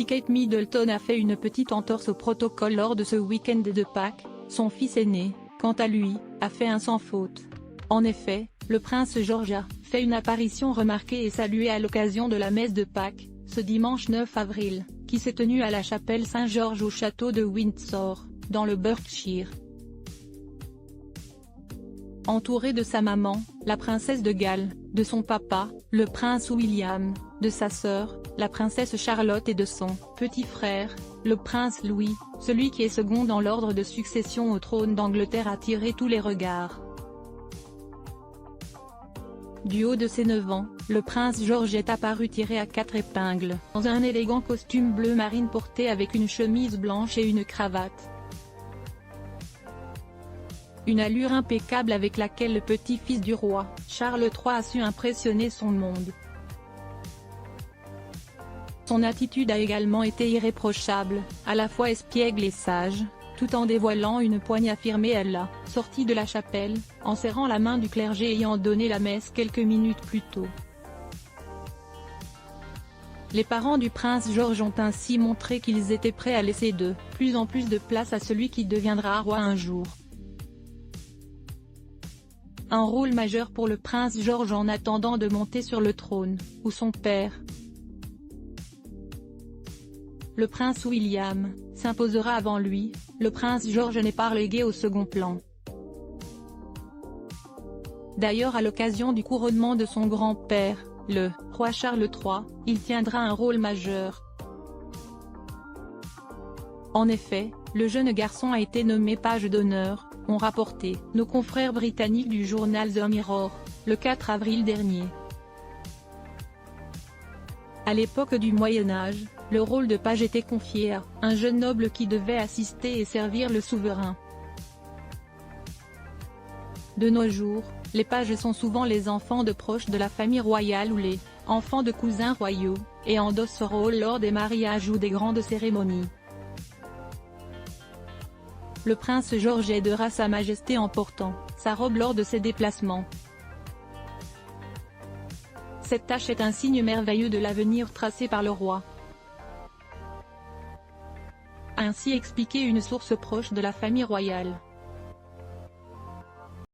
Si Kate Middleton a fait une petite entorse au protocole lors de ce week-end de Pâques, son fils aîné, quant à lui, a fait un sans faute. En effet, le prince George a fait une apparition remarquée et saluée à l'occasion de la messe de Pâques, ce dimanche 9 avril, qui s'est tenue à la chapelle Saint-Georges au château de Windsor, dans le Berkshire. Entouré de sa maman, la princesse de Galles, de son papa, le prince William, de sa sœur, la princesse Charlotte et de son petit frère, le prince Louis, celui qui est second dans l'ordre de succession au trône d'Angleterre a attiré tous les regards. Du haut de ses 9 ans, le prince George est apparu tiré à 4 épingles, dans un élégant costume bleu marine porté avec une chemise blanche et une cravate. Une allure impeccable avec laquelle le petit-fils du roi, Charles III a su impressionner son monde. Son attitude a également été irréprochable, à la fois espiègle et sage, tout en dévoilant une poigne affirmée à la sortie de la chapelle, en serrant la main du clergé ayant donné la messe quelques minutes plus tôt. Les parents du prince George ont ainsi montré qu'ils étaient prêts à laisser de plus en plus de place à celui qui deviendra roi un jour. Un rôle majeur pour le prince George en attendant de monter sur le trône, ou son père, le prince William, s'imposera avant lui. Le prince George n'est pas relégué au second plan. D'ailleurs à l'occasion du couronnement de son grand-père, le roi Charles III, il tiendra un rôle majeur. En effet, le jeune garçon a été nommé page d'honneur, ont rapporté nos confrères britanniques du journal The Mirror, le 4 avril dernier. À l'époque du Moyen-Âge, le rôle de page était confié à un jeune noble qui devait assister et servir le souverain. De nos jours, les pages sont souvent les enfants de proches de la famille royale ou les enfants de cousins royaux, et endossent ce rôle lors des mariages ou des grandes cérémonies. Le prince George aidera Sa Majesté en portant sa robe lors de ses déplacements. Cette tâche est un signe merveilleux de l'avenir tracé par le roi. A ainsi expliqué une source proche de la famille royale.